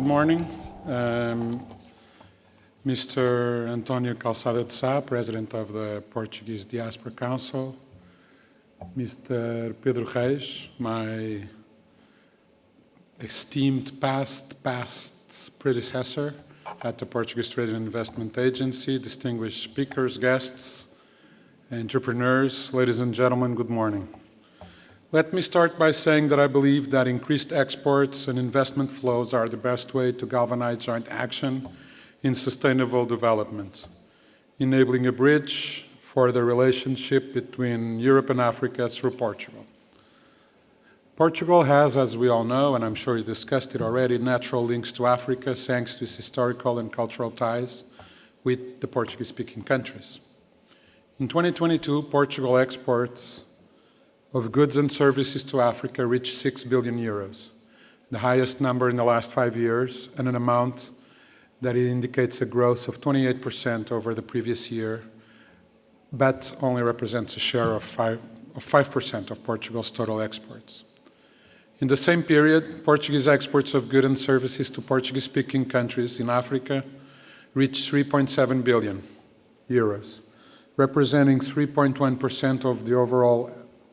Good morning. Mr. António Calçada de Sá, President of the Portuguese Diaspora Council, Mr. Pedro Reis, my esteemed past predecessor at the Portuguese Trade and Investment Agency, distinguished speakers, guests, entrepreneurs, ladies and gentlemen, good morning. Let me start by saying that I believe that increased exports and investment flows are the best way to galvanize joint action in sustainable development, enabling a bridge for the relationship between Europe and Africa through Portugal. Portugal has, as we all know, and I'm sure you discussed it already, natural links to Africa thanks to its historical and cultural ties with the Portuguese-speaking countries. In 2022, Portugal exports of goods and services to Africa reached 6 billion euros, the highest number in the last 5 years, and an amount that indicates a growth of 28% over the previous year, but only represents a share of 5% of Portugal's total exports. In the same period, Portuguese exports of goods and services to Portuguese-speaking countries in Africa reached 3.7 billion euros, representing 3.1% of the overall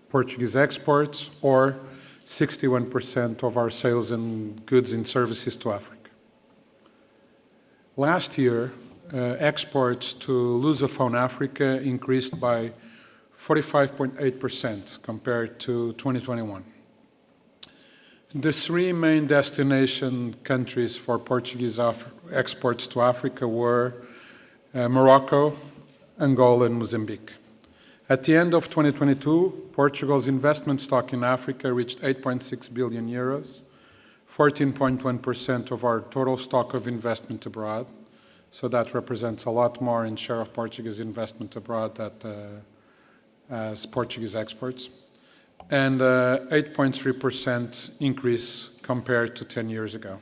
Portuguese exports, or 61% of our sales in goods and services to Africa. Last year, exports to Lusophone Africa increased by 45.8% compared to 2021. The three main destination countries for Portuguese exports to Africa were Morocco, Angola, and Mozambique. At the end of 2022, Portugal's investment stock in Africa reached 8.6 billion euros, 14.1% of our total stock of investment abroad. So that represents a lot more in share of Portuguese investment abroad as Portuguese exports, and 8.3% increase compared to 10 years ago.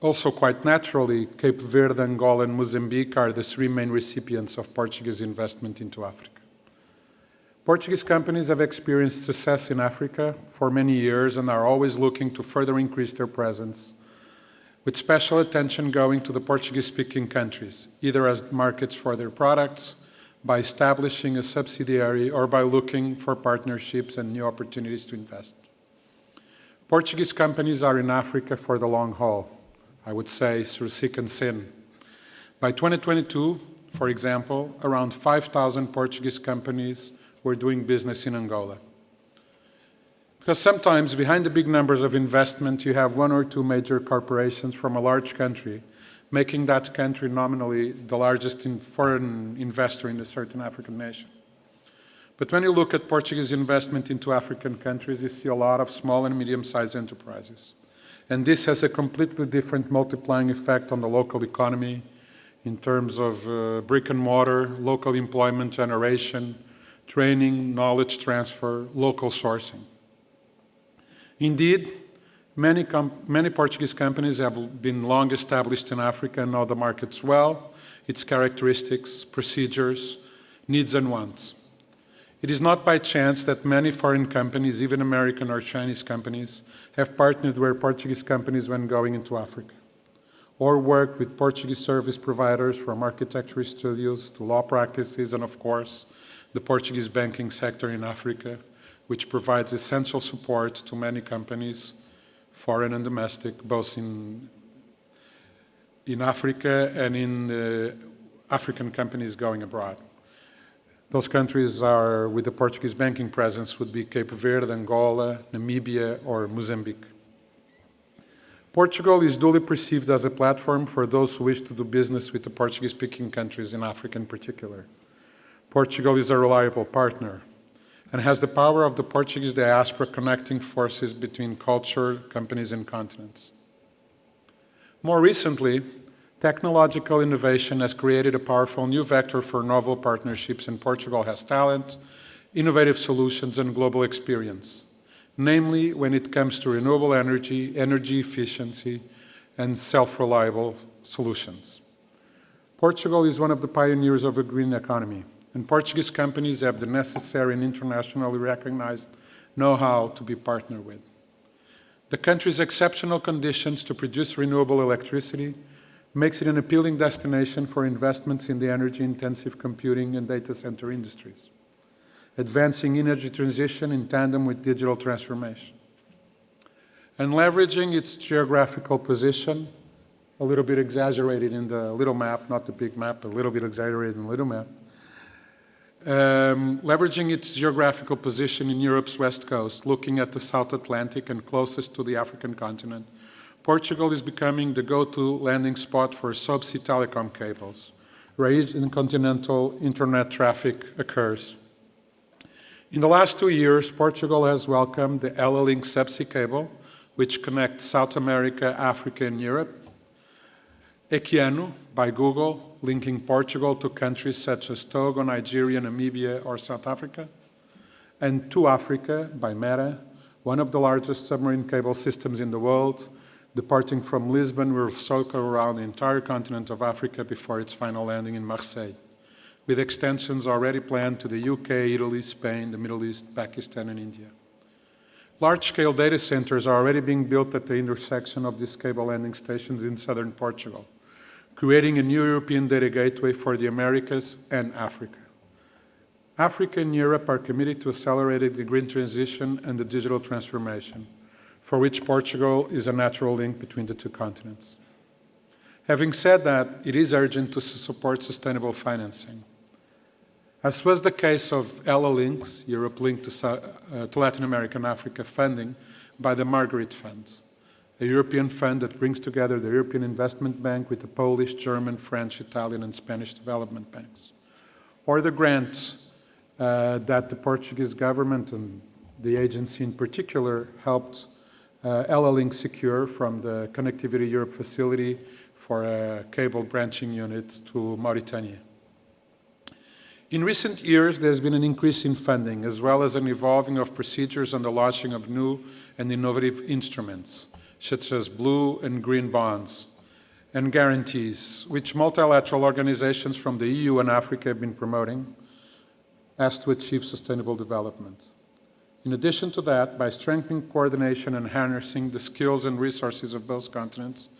Also, quite naturally, Cape Verde, Angola, and Mozambique are the three main recipients of Portuguese investment into Africa. Portuguese companies have experienced success in Africa for many years and are always looking to further increase their presence, with special attention going to the Portuguese-speaking countries, either as markets for their products, by establishing a subsidiary, or by looking for partnerships and new opportunities to invest. Portuguese companies are in Africa for the long haul, I would say through thick and thin. By 2022, for example, around 5,000 Portuguese companies were doing business in Angola. Because sometimes behind the big numbers of investment, you have one or two major corporations from a large country, making that country nominally the largest foreign investor in a certain African nation. But when you look at Portuguese investment into African countries, you see a lot of small and medium-sized enterprises. And this has a completely different multiplying effect on the local economy in terms of brick and mortar, local employment generation, training, knowledge transfer, local sourcing. Indeed, many Portuguese companies have been long established in Africa and know the markets well, its characteristics, procedures, needs and wants. It is not by chance that many foreign companies, even American or Chinese companies, have partnered with Portuguese companies when going into Africa, or worked with Portuguese service providers from architecture studios to law practices and, of course, the Portuguese banking sector in Africa, which provides essential support to many companies, foreign and domestic, both in Africa and in African companies going abroad. Those countries are, with the Portuguese banking presence, would be Cape Verde, Angola, Namibia, or Mozambique. Portugal is duly perceived as a platform for those who wish to do business with the Portuguese-speaking countries in Africa in particular. Portugal is a reliable partner and has the power of the Portuguese diaspora connecting forces between culture, companies, and continents. More recently, technological innovation has created a powerful new vector for novel partnerships, and Portugal has talent, innovative solutions, and global experience, namely when it comes to renewable energy, energy efficiency, and self-reliable solutions. Portugal is one of the pioneers of a green economy, and Portuguese companies have the necessary and internationally recognized know-how to be partnered with. The country's exceptional conditions to produce renewable electricity makes it an appealing destination for investments in the energy-intensive computing and data center industries, advancing energy transition in tandem with digital transformation. And leveraging its geographical position, a little bit exaggerated in the little map, not the big map, a little bit exaggerated in the little map, leveraging its geographical position in Europe's west coast, looking at the South Atlantic and closest to the African continent, Portugal is becoming the go-to landing spot for subsea telecom cables, where intercontinental internet traffic occurs. In the last 2 years, Portugal has welcomed the Ela-Link subsea cable, which connects South America, Africa, and Europe, Equiano by Google, linking Portugal to countries such as Togo, Nigeria, Namibia, or South Africa, and To Africa by Meta, one of the largest submarine cable systems in the world, departing from Lisbon, will circle around the entire continent of Africa before its final landing in Marseille, with extensions already planned to the UK, Italy, Spain, the Middle East, Pakistan, and India. Large-scale data centers are already being built at the intersection of these cable landing stations in southern Portugal, creating a new European data gateway for the Americas and Africa. Africa and Europe are committed to accelerating the green transition and the digital transformation, for which Portugal is a natural link between the two continents. Having said that, it is urgent to support sustainable financing. As was the case of Ela-Links, Europe linked to Latin America and Africa funding by the Margaret Fund, a European fund that brings together the European Investment Bank with the Polish, German, French, Italian, and Spanish development banks, or the grants that the Portuguese government and the agency in particular helped Ela-Link secure from the Connectivity Europe facility for a cable branching unit to Mauritania. In recent years, there's been an increase in funding, as well as an evolving of procedures and the launching of new and innovative instruments, such as blue and green bonds and guarantees, which multilateral organizations from the EU and Africa have been promoting as to achieve sustainable development. In addition to that, by strengthening coordination and harnessing the skills and resources of both continents,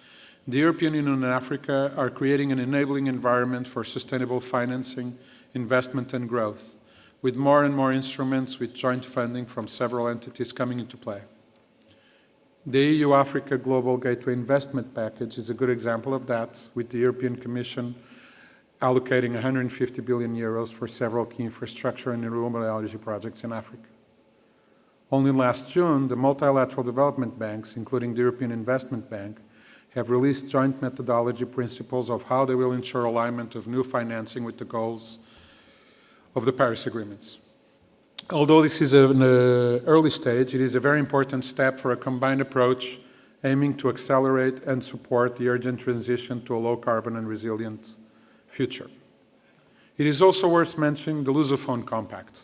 the European Union and Africa are creating an enabling environment for sustainable financing, investment, and growth, with more and more instruments with joint funding from several entities coming into play. The EU-Africa Global Gateway Investment Package is a good example of that, with the European Commission allocating 150 billion euros for several key infrastructure and renewable energy projects in Africa. Only last June, the multilateral development banks, including the European Investment Bank, have released joint methodology principles of how they will ensure alignment of new financing with the goals of the Paris Agreements. Although this is an early stage, it is a very important step for a combined approach aiming to accelerate and support the urgent transition to a low-carbon and resilient future. It is also worth mentioning the Lusophone Compact,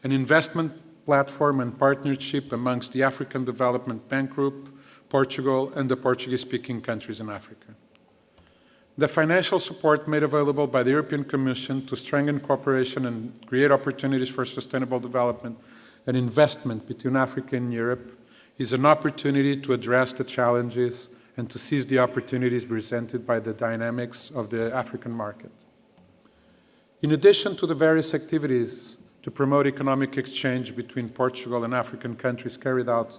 an investment platform and partnership amongst the African Development Bank Group, Portugal, and the Portuguese-speaking countries in Africa. The financial support made available by the European Commission to strengthen cooperation and create opportunities for sustainable development and investment between Africa and Europe is an opportunity to address the challenges and to seize the opportunities presented by the dynamics of the African market. In addition to the various activities to promote economic exchange between Portugal and African countries carried out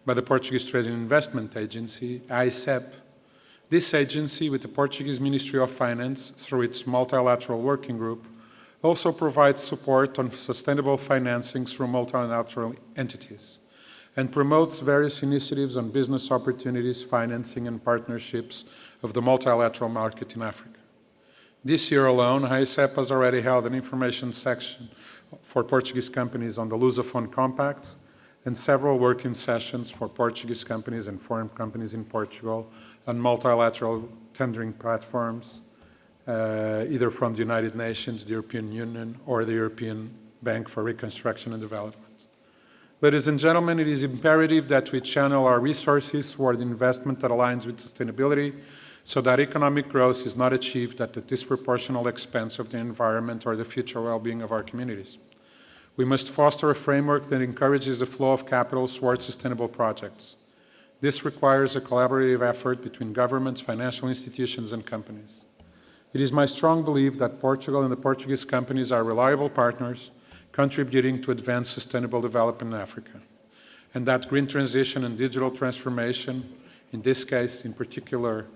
by the Portuguese Trade and Investment Agency, AICEP, this agency, with the Portuguese Ministry of Finance through its multilateral working group, also provides support on sustainable financing through multilateral entities and promotes various initiatives on business opportunities, financing, and partnerships of the multilateral market in Africa. This year alone, AICEP has already held an information section for Portuguese companies on the Lusophone Compact and several working sessions for Portuguese companies and foreign companies in Portugal on multilateral tendering platforms, either from the United Nations, the European Union, or the European Bank for Reconstruction and Development. Ladies and gentlemen, it is imperative that we channel our resources toward investment that aligns with sustainability so that economic growth is not achieved at the disproportional expense of the environment or the future well-being of our communities. We must foster a framework that encourages the flow of capital towards sustainable projects. This requires a collaborative effort between governments, financial institutions, and companies. It is my strong belief that Portugal and the Portuguese companies are reliable partners contributing to advance sustainable development in Africa, and that green transition and digital transformation, in this case in particular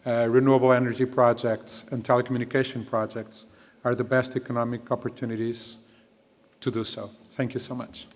renewable energy projects and telecommunication projects, are the best economic opportunities to do so. Thank you so much.